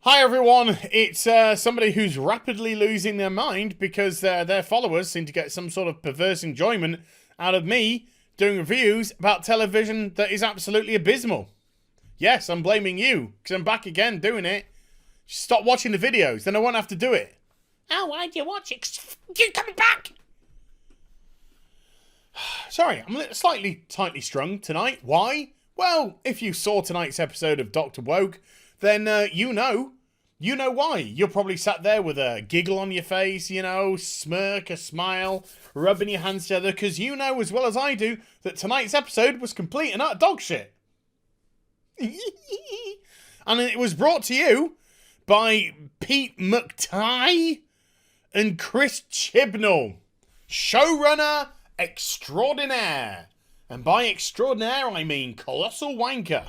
Hi everyone, it's somebody who's rapidly losing their mind because their followers seem to get some sort of perverse enjoyment out of me doing reviews about television that is absolutely abysmal. Yes, I'm blaming you, because I'm back again doing it. Stop watching the videos, then I won't have to do it. Oh, why'd you watch it? You're coming back! Sorry, I'm slightly tightly strung tonight. Why? Well, if you saw tonight's episode of Dr. Woke, then you know why. You're probably sat there with a giggle on your face, smirk, a smile, rubbing your hands together, because you know as well as I do that tonight's episode was complete and utter dog shit. And it was brought to you by Pete McTighe and Chris Chibnall, showrunner extraordinaire. And by extraordinaire, I mean colossal wanker.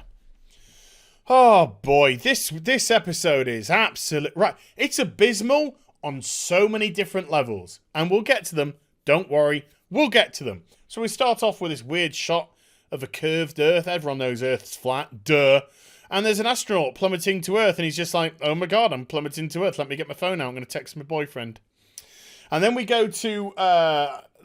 Oh boy, this episode is absolute right. It's abysmal on so many different levels, and we'll get to them. Don't worry, we'll get to them. So we start off with this weird shot of a curved Earth. Everyone knows Earth's flat, duh. And there's an astronaut plummeting to Earth, and he's just like, "Oh my god, I'm plummeting to Earth. Let me get my phone out. I'm going to text my boyfriend." And then we go to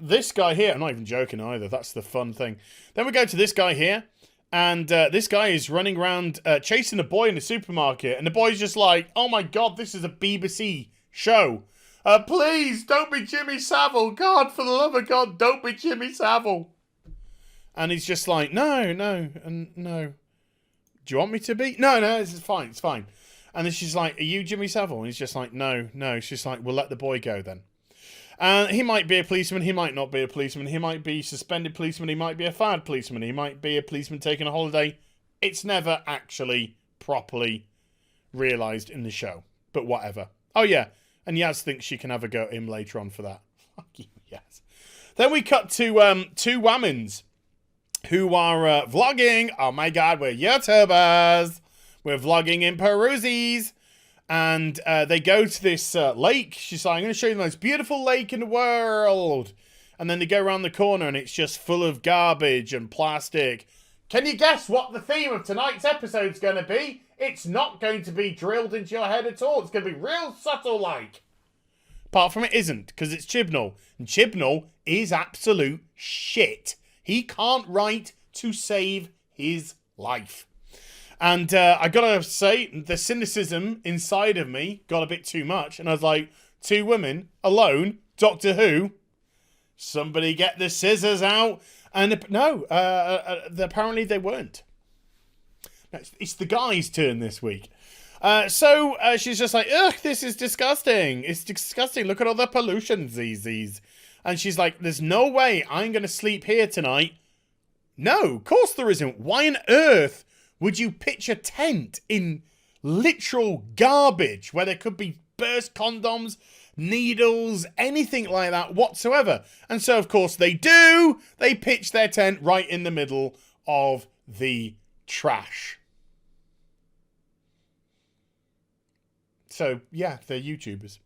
this guy here. I'm not even joking either. That's the fun thing. Then we go to this guy here. And this guy is running around chasing a boy in the supermarket. And the boy's just like, "Oh my god, this is a BBC show. Please, don't be Jimmy Savile. God, for the love of God, don't be Jimmy Savile." And he's just like, no. Do you want me to be? No, it's fine, it's fine. And then she's like, "Are you Jimmy Savile?" And he's just like, no. She's like, "We'll let the boy go then." He might be a policeman, he might not be a policeman, he might be suspended policeman, he might be a fired policeman, he might be a policeman taking a holiday. It's never actually properly realised in the show, but whatever. Oh yeah, and Yaz thinks she can have a go at him later on for that. Fuck you, Yaz. Then we cut to two women who are vlogging. Oh my god, we're YouTubers. We're vlogging in Peruzzi's. And they go to this lake. She's like, "I'm going to show you the most beautiful lake in the world." And then they go around the corner and it's just full of garbage and plastic. Can you guess what the theme of tonight's episode is going to be? It's not going to be drilled into your head at all. It's going to be real subtle like. Apart from it isn't, because it's Chibnall. And Chibnall is absolute shit. He can't write to save his life. And I gotta say, the cynicism inside of me got a bit too much. And I was like, two women, alone, Doctor Who, somebody get the scissors out. And no, apparently they weren't. It's the guy's turn this week. So she's just like, "Ugh, this is disgusting. It's disgusting. Look at all the pollution, these." And she's like, "There's no way I'm going to sleep here tonight." No, of course there isn't. Why on earth would you pitch a tent in literal garbage where there could be burst condoms, needles, anything like that whatsoever? And so, of course, they do. They pitch their tent right in the middle of the trash. So, yeah, they're YouTubers.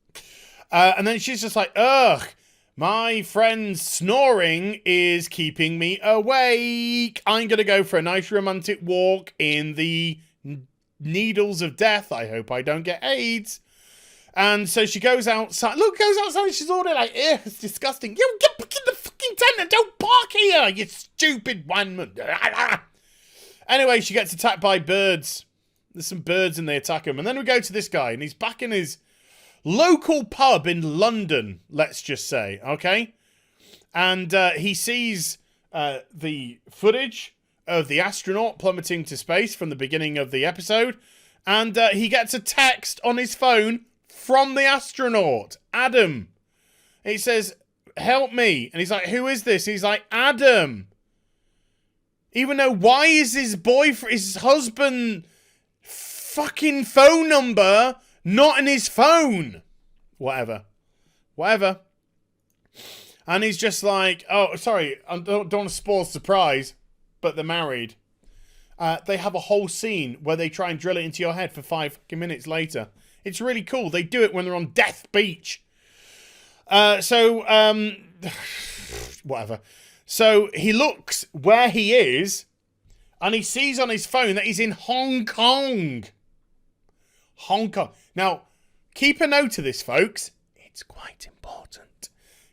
And then she's just like, "Ugh, my friend's snoring is keeping me awake. I'm going to go for a nice romantic walk in the needles of death. I hope I don't get AIDS." And so she goes outside. Look, goes outside and she's already like, "Ugh, it's disgusting. You get back in the fucking tent and don't park here, you stupid one." Anyway, she gets attacked by birds. There's some birds and they attack him. And then we go to this guy and he's back in his local pub in London, let's just say, okay? And he sees the footage of the astronaut plummeting to space from the beginning of the episode. And he gets a text on his phone from the astronaut, Adam. He says, "Help me." And he's like, "Who is this?" He's like, "Adam." Even though, why is his boyfriend, his husband, fucking phone number not in his phone? Whatever. And he's just like, "Oh, sorry, I don't want to spoil the surprise, but they're married." They have a whole scene where they try and drill it into your head for 5 fucking minutes later. It's really cool. They do it when they're on Death Beach. Whatever. So he looks where he is, and he sees on his phone that he's in Hong Kong. Hong Kong. Now, keep a note of this, folks. It's quite important.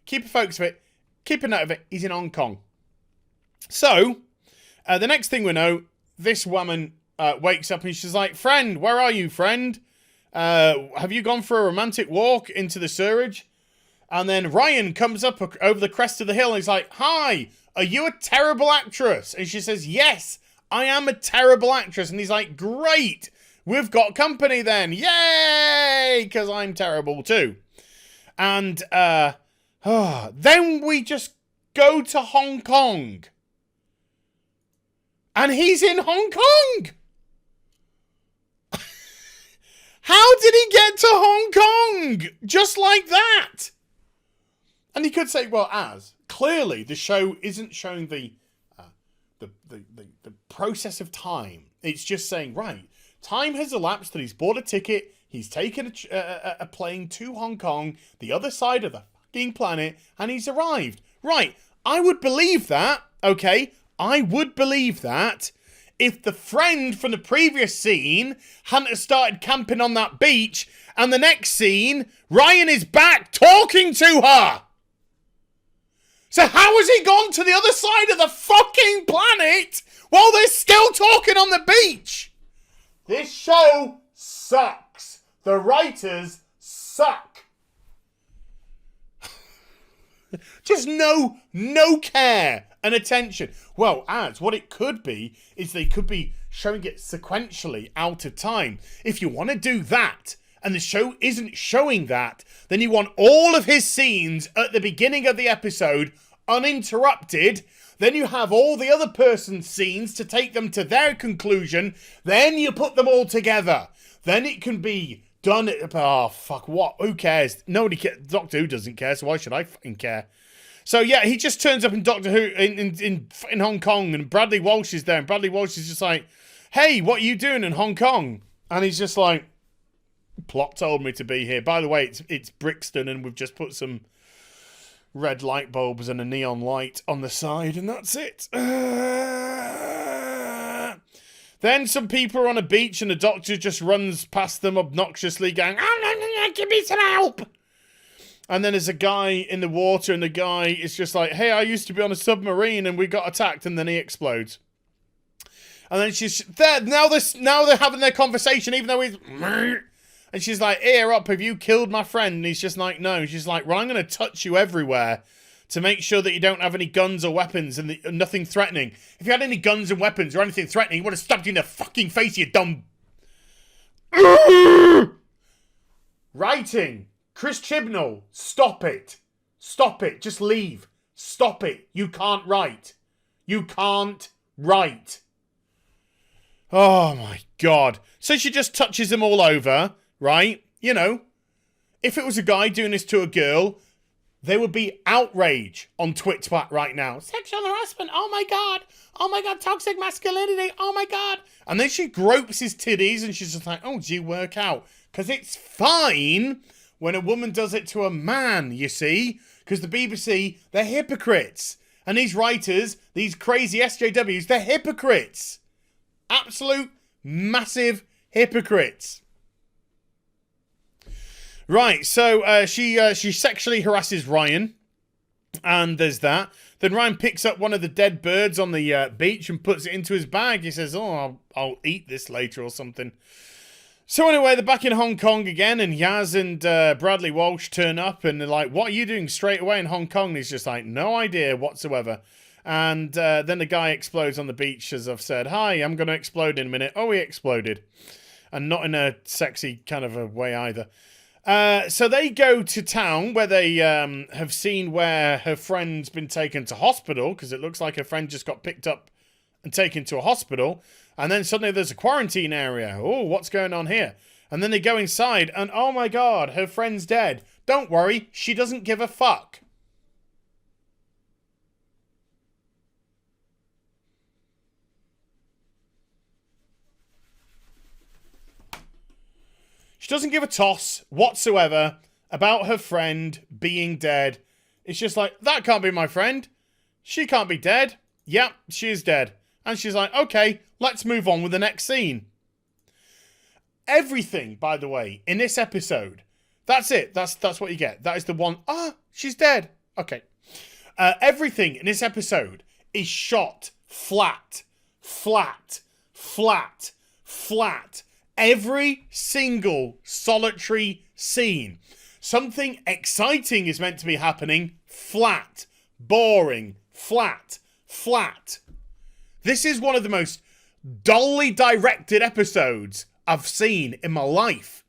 Keep a note of it. He's in Hong Kong. So, the next thing we know, this woman wakes up and she's like, friend, where are you, friend? Have you gone for a romantic walk into the sewerage? And then Ryan comes up over the crest of the hill and he's like, hi, are you a terrible actress? And she says, yes, I am a terrible actress. And he's like, great, we've got company then. Yay, because I'm terrible too. And then we just go to Hong Kong. And he's in Hong Kong. How did he get to Hong Kong? Just like that. And he could say, well, clearly the show isn't showing the process of time. It's just saying, right, time has elapsed that he's bought a ticket, he's taken a plane to Hong Kong, the other side of the fucking planet, and he's arrived. Right, I would believe that, okay? I would believe that if the friend from the previous scene hadn't started camping on that beach, and the next scene, Ryan is back talking to her. So how has he gone to the other side of the fucking planet while they're still talking on the beach? This show sucks. The writers suck. Just no care and attention. Well, what it could be is they could be showing it sequentially out of time. If you want to do that, and the show isn't showing that, then you want all of his scenes at the beginning of the episode uninterrupted. Then you have all the other person's scenes to take them to their conclusion. Then you put them all together. Then it can be done. Oh, fuck, what? Who cares? Nobody cares. Doctor Who doesn't care, so why should I fucking care? So, yeah, he just turns up in Doctor Who in Hong Kong, and Bradley Walsh is there, and Bradley Walsh is just like, hey, what are you doing in Hong Kong? And he's just like, plot told me to be here. By the way, it's Brixton, and we've just put some red light bulbs and a neon light on the side, and that's it. Then some people are on a beach, and the Doctor just runs past them obnoxiously going, oh, no, give me some help. And then there's a guy in the water, and the guy is just like, hey, I used to be on a submarine, and we got attacked, and then he explodes. And then she's there. Now they're having their conversation, even though he's... And she's like, ear up, have you killed my friend? And he's just like, no. She's like, well, I'm going to touch you everywhere to make sure that you don't have any guns or weapons and nothing threatening. If you had any guns and weapons or anything threatening, he would have stabbed you in the fucking face, you dumb... Writing. Chris Chibnall, stop it. Stop it. Just leave. Stop it. You can't write. You can't write. Oh, my God. So she just touches them all over, right? You know, if it was a guy doing this to a girl, there would be outrage on TwitTwat right now. Sexual harassment. Oh, my God. Oh, my God. Toxic masculinity. Oh, my God. And then she gropes his titties and she's just like, oh, do you work out? Because it's fine when a woman does it to a man, you see? Because the BBC, they're hypocrites. And these writers, these crazy SJWs, they're hypocrites. Absolute massive hypocrites. Right, so she sexually harasses Ryan. And there's that. Then Ryan picks up one of the dead birds on the beach and puts it into his bag. He says, oh, I'll eat this later or something. So anyway, they're back in Hong Kong again, and Yaz and Bradley Walsh turn up, and they're like, what are you doing straight away in Hong Kong? And he's just like, no idea whatsoever. And then the guy explodes on the beach, as I've said. Hi, I'm going to explode in a minute. Oh, he exploded. And not in a sexy kind of a way either. So they go to town where they have seen where her friend's been taken to hospital, because it looks like her friend just got picked up and taken to a hospital. And then suddenly there's a quarantine area. Oh, what's going on here? And then they go inside and, oh my God, her friend's dead. Don't worry, she doesn't give a fuck. She doesn't give a toss whatsoever about her friend being dead. It's just like, that can't be my friend. She can't be dead. Yep, she is dead. And she's like, okay, let's move on with the next scene. Everything, by the way, in this episode, that's it. That's what you get. That is the one. Ah, she's dead. Okay. Everything in this episode is shot flat, flat, flat, flat. Every single solitary scene. Something exciting is meant to be happening. Flat, boring, flat, flat. This is one of the most dully directed episodes I've seen in my life.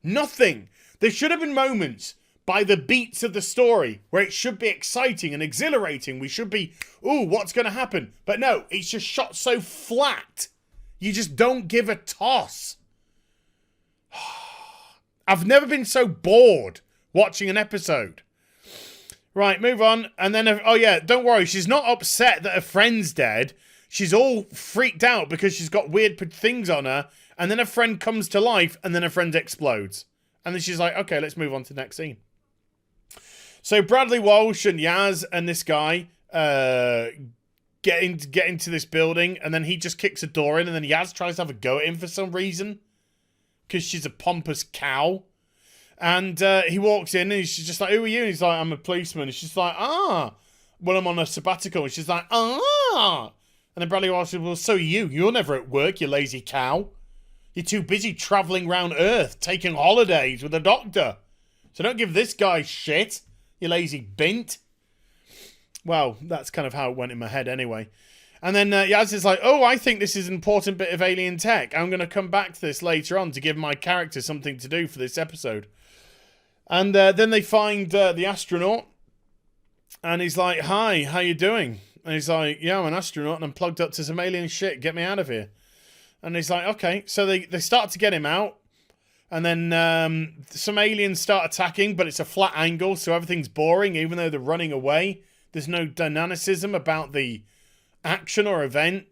Nothing. There should have been moments by the beats of the story where it should be exciting and exhilarating. We should be, ooh, what's going to happen? But no, it's just shot so flat. You just don't give a toss. I've never been so bored watching an episode. Right, move on. And then, oh yeah, don't worry. She's not upset that her friend's dead. She's all freaked out because she's got weird things on her. And then her friend comes to life and then her friend explodes. And then she's like, okay, let's move on to the next scene. So Bradley Walsh and Yaz and this guy get into this building. And then he just kicks a door in. And then Yaz tries to have a go at him for some reason. Because she's a pompous cow. And he walks in and she's just like, who are you? And he's like, I'm a policeman. And she's like, well, I'm on a sabbatical. And she's like, And then Bradley Walsh says, well, so are you. You're never at work, you lazy cow. You're too busy travelling around Earth, taking holidays with a doctor. So don't give this guy shit, you lazy bint. Well, that's kind of how it went in my head anyway. And then Yaz is like, I think this is an important bit of alien tech. I'm going to come back to this later on to give my character something to do for this episode. And then they find the astronaut. And he's like, hi, how you doing? And he's like, yeah, I'm an astronaut and I'm plugged up to some alien shit. Get me out of here. And he's like, okay. So they start to get him out. And then some aliens start attacking, but it's a flat angle, so everything's boring, even though they're running away. There's no dynamicism about the action or event.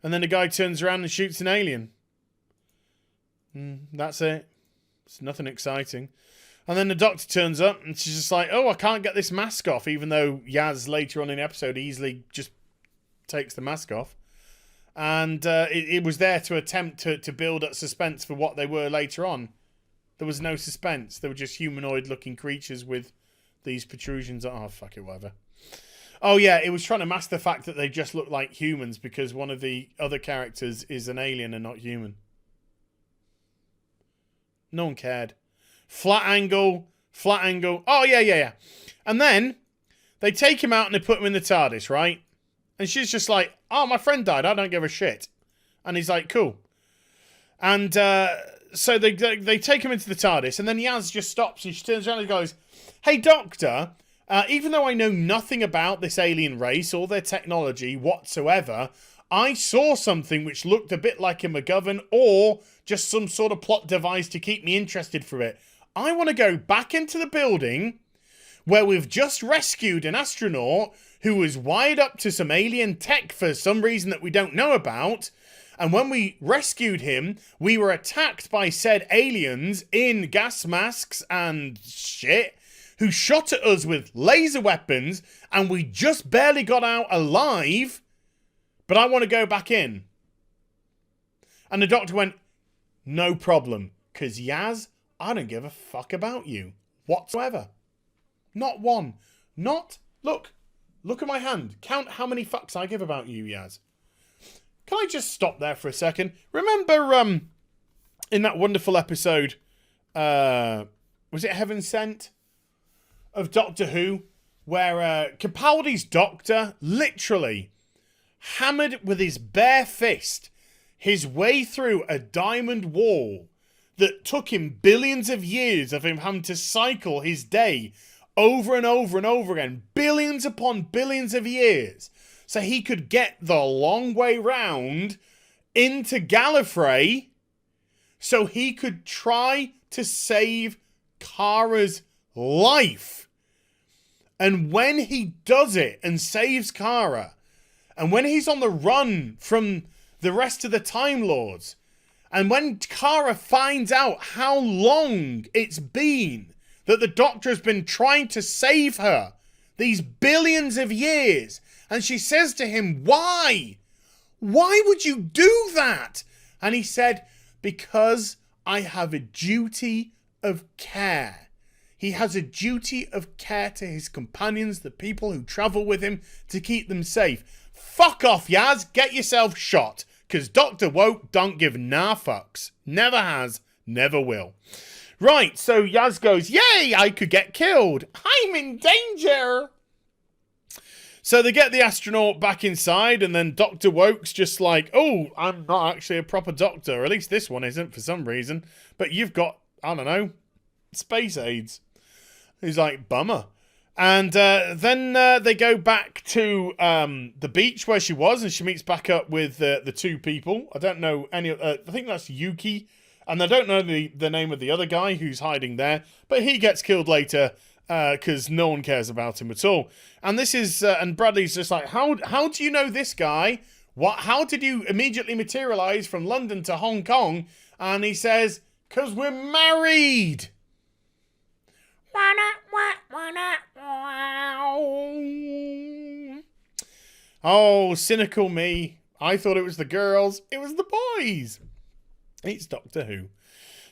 And then the guy turns around and shoots an alien. That's it. It's nothing exciting. And then the doctor turns up and she's just like, I can't get this mask off, even though Yaz later on in the episode easily just takes the mask off. And it was there to attempt to build up suspense for what they were later on. There was no suspense. They were just humanoid-looking creatures with these protrusions. Oh, fuck it, whatever. Oh, yeah, it was trying to mask the fact that they just look like humans because one of the other characters is an alien and not human. No one cared. Flat angle. Oh, yeah. And then they take him out and they put him in the TARDIS, right? And she's just like, my friend died. I don't give a shit. And he's like, cool. And so they take him into the TARDIS. And then Yaz just stops and she turns around and goes, hey, Doctor, even though I know nothing about this alien race or their technology whatsoever, I saw something which looked a bit like a MacGuffin or just some sort of plot device to keep me interested for it. I want to go back into the building where we've just rescued an astronaut who was wired up to some alien tech for some reason that we don't know about. And when we rescued him, we were attacked by said aliens in gas masks and shit who shot at us with laser weapons and we just barely got out alive. But I want to go back in. And the doctor went, no problem. Because Yaz, I don't give a fuck about you whatsoever. Not one. Look at my hand. Count how many fucks I give about you, Yaz. Can I just stop there for a second? Remember in that wonderful episode, was it Heaven Sent? Of Doctor Who, where Capaldi's doctor literally hammered with his bare fist his way through a diamond wall that took him billions of years of him having to cycle his day over and over and over again, billions upon billions of years, so he could get the long way round into Gallifrey so he could try to save Kara's life. And when he does it and saves Kara, and when he's on the run from the rest of the Time Lords, and when Kara finds out how long it's been that the Doctor has been trying to save her, these billions of years, and she says to him, why? Why would you do that? And he said, because I have a duty of care. He has a duty of care to his companions, the people who travel with him, to keep them safe. Fuck off, Yaz. Get yourself shot. Because Dr. Woke don't give nah fucks. Never has, never will. Right, so Yaz goes, yay, I could get killed. I'm in danger. So they get the astronaut back inside, and then Dr. Woke's just like, oh, I'm not actually a proper doctor. Or at least this one isn't for some reason. But you've got, I don't know, space aids. He's like, bummer. And then they go back to the beach where she was, and she meets back up with the two people. I don't know any. I think that's Yuki, and I don't know the name of the other guy who's hiding there. But he gets killed later because no one cares about him at all. And this is and Bradley's just like, how do you know this guy? What? How did you immediately materialize from London to Hong Kong? And he says, because we're married. Oh, cynical me. I thought it was the girls. It was the boys. It's Doctor Who.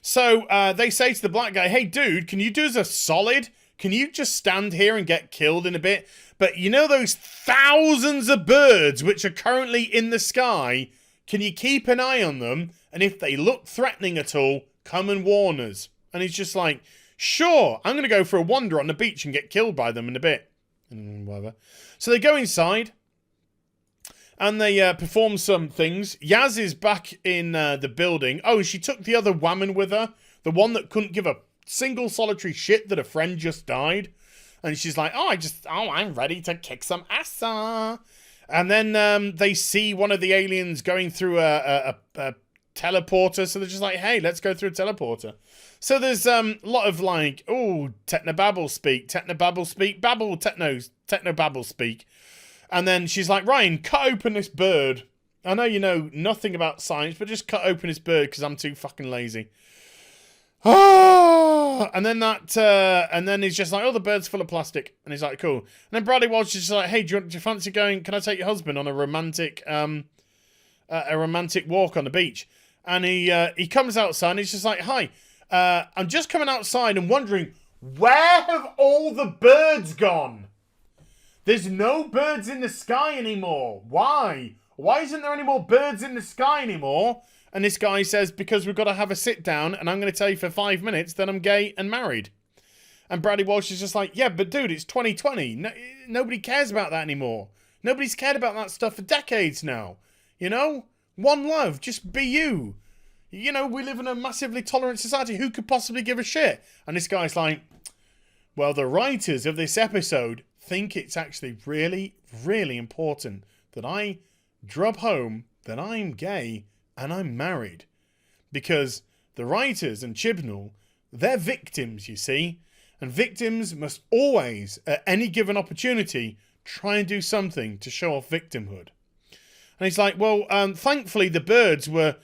So they say to the black guy, hey, dude, can you do us a solid? Can you just stand here and get killed in a bit? But you know those thousands of birds which are currently in the sky? Can you keep an eye on them? And if they look threatening at all, come and warn us. And he's just like, sure, I'm going to go for a wander on the beach and get killed by them in a bit. And whatever. So they go inside. And they perform some things. Yaz is back in the building. Oh, she took the other woman with her. The one that couldn't give a single solitary shit that a friend just died. And she's like, I'm ready to kick some ass. And then they see one of the aliens going through a teleporter. So they're just like, hey, let's go through a teleporter. So there's a lot of like, oh, technobabble speak, babble, technobabble speak. And then she's like, Ryan, cut open this bird. I know you know nothing about science, but just cut open this bird because I'm too fucking lazy. Ah! And then and then he's just like, oh, the bird's full of plastic. And he's like, cool. And then Bradley Walsh is just like, hey, do you fancy going? Can I take your husband on a romantic walk on the beach? And he comes outside and he's just like, hi, I'm just coming outside and wondering, where have all the birds gone? There's no birds in the sky anymore. Why? Why isn't there any more birds in the sky anymore? And this guy says, because we've got to have a sit down and I'm going to tell you for 5 minutes that I'm gay and married. And Bradley Walsh is just like, yeah, but dude, it's 2020. Nobody cares about that anymore. Nobody's cared about that stuff for decades now. You know? One love. Just be you. You know, we live in a massively tolerant society. Who could possibly give a shit? And this guy's like, well, the writers of this episode think it's actually really, really important that I drub home that I'm gay and I'm married. Because the writers and Chibnall, they're victims, you see. And victims must always, at any given opportunity, try and do something to show off victimhood. And he's like, well, thankfully the birds were,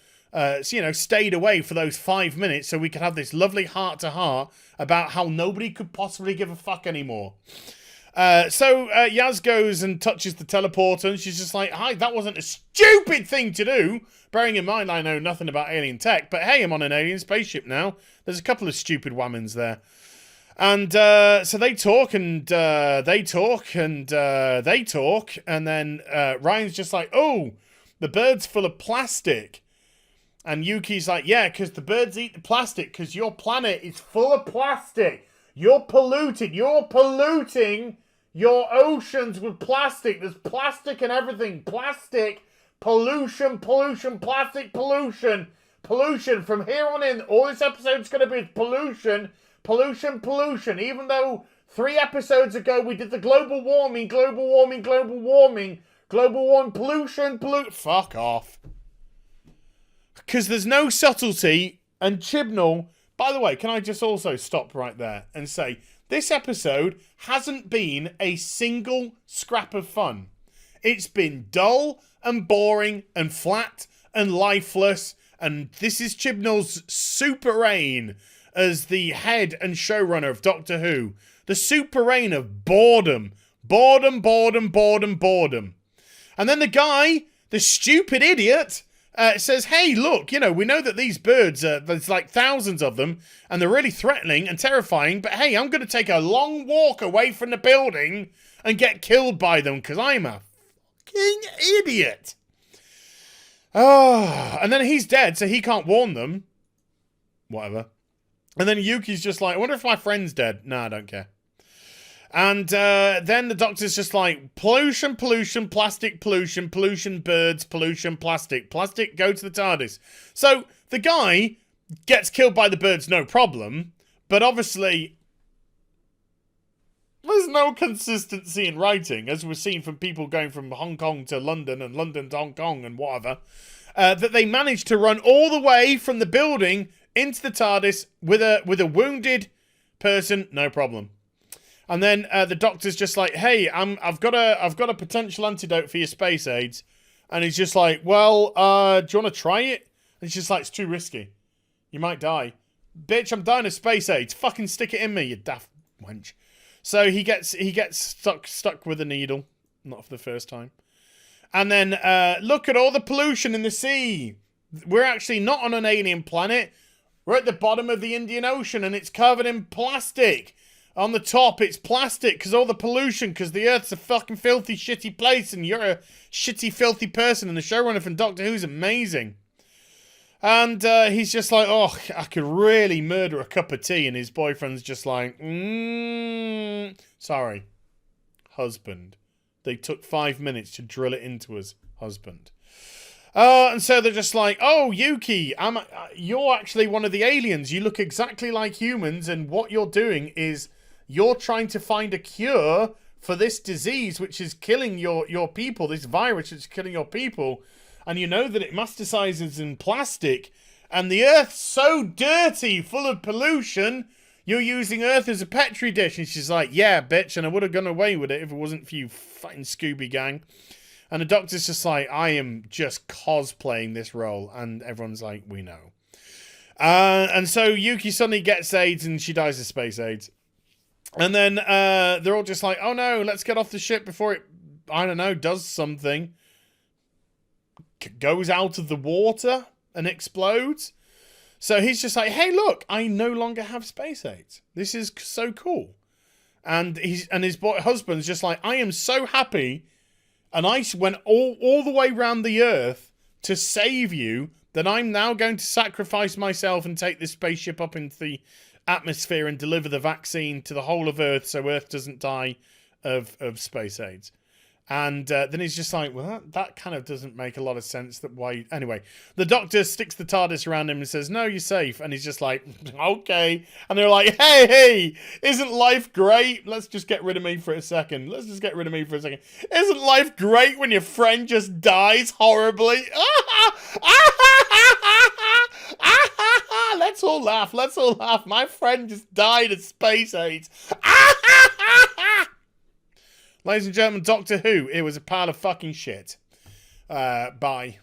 stayed away for those 5 minutes so we could have this lovely heart-to-heart about how nobody could possibly give a fuck anymore. So Yaz goes and touches the teleporter and she's just like, hi, that wasn't a stupid thing to do. Bearing in mind, I know nothing about alien tech, but hey, I'm on an alien spaceship now. There's a couple of stupid women's there. And so they talk and they talk and they talk. And then Ryan's just like, oh, the bird's full of plastic. And Yuki's like, yeah, because the birds eat the plastic because your planet is full of plastic. You're polluted. You're polluting your oceans with plastic. There's plastic and everything. Plastic, pollution, plastic, pollution. From here on in, all this episode's going to be pollution. Even though 3 episodes ago we did the global warming, pollution. Fuck off. Because there's no subtlety, and Chibnall... By the way, can I just also stop right there and say, this episode hasn't been a single scrap of fun. It's been dull and boring and flat and lifeless, and this is Chibnall's super reign as the head and showrunner of Doctor Who. The super reign of boredom. Boredom. And then the guy, the stupid idiot... says, hey, look, you know, we know that these birds, there's like thousands of them, and they're really threatening and terrifying, but hey, I'm going to take a long walk away from the building and get killed by them, because I'm a fucking idiot. Oh, and then he's dead, so he can't warn them. Whatever. And then Yuki's just like, I wonder if my friend's dead. No, I don't care. And then the doctor's just like, pollution, pollution, plastic, pollution, pollution, birds, pollution, plastic. Plastic, go to the TARDIS. So the guy gets killed by the birds, no problem. But obviously, there's no consistency in writing, as we've seen from people going from Hong Kong to London and London to Hong Kong and whatever. That they managed to run all the way from the building into the TARDIS with a wounded person, no problem. And then the doctor's just like, hey, I've got a potential antidote for your space AIDS. And he's just like, well, do you want to try it? And she's just like, it's too risky. You might die. Bitch, I'm dying of space AIDS. Fucking stick it in me, you daft wench. So he gets stuck with a needle. Not for the first time. And then look at all the pollution in the sea. We're actually not on an alien planet. We're at the bottom of the Indian Ocean and it's covered in plastic. On the top, it's plastic because all the pollution, because the Earth's a fucking filthy, shitty place and you're a shitty, filthy person. And the showrunner from Doctor Who's amazing. And he's just like, oh, I could really murder a cup of tea. And his boyfriend's just like, sorry, husband. They took 5 minutes to drill it into us, husband. And so they're just like, oh, Yuki, you're actually one of the aliens. You look exactly like humans. And what you're doing is you're trying to find a cure for this disease, which is killing your people, this virus which is killing your people. And you know that it metastasizes in plastic. And the Earth's so dirty, full of pollution, you're using Earth as a petri dish. And she's like, yeah, bitch. And I would have gone away with it if it wasn't for you fucking Scooby Gang. And the doctor's just like, I am just cosplaying this role. And everyone's like, we know. And so Yuki suddenly gets AIDS and she dies of space AIDS. And then they're all just like, oh no, let's get off the ship before it, I don't know, does something. Goes out of the water and explodes. So he's just like, hey, look, I no longer have space AIDS. This is so cool. And his husband's just like, I am so happy. And I went all the way around the Earth to save you that I'm now going to sacrifice myself and take this spaceship up into the atmosphere and deliver the vaccine to the whole of Earth so Earth doesn't die of space AIDS. And then he's just like, well, that kind of doesn't make a lot of sense. That why? Anyway, the doctor sticks the TARDIS around him and says, no, you're safe. And he's just like, okay. And they're like, hey, isn't life great? Let's just get rid of me for a second. Isn't life great when your friend just dies horribly? Let's all laugh. My friend just died of space AIDS. Ladies and gentlemen, Doctor Who, it was a pile of fucking shit. Bye.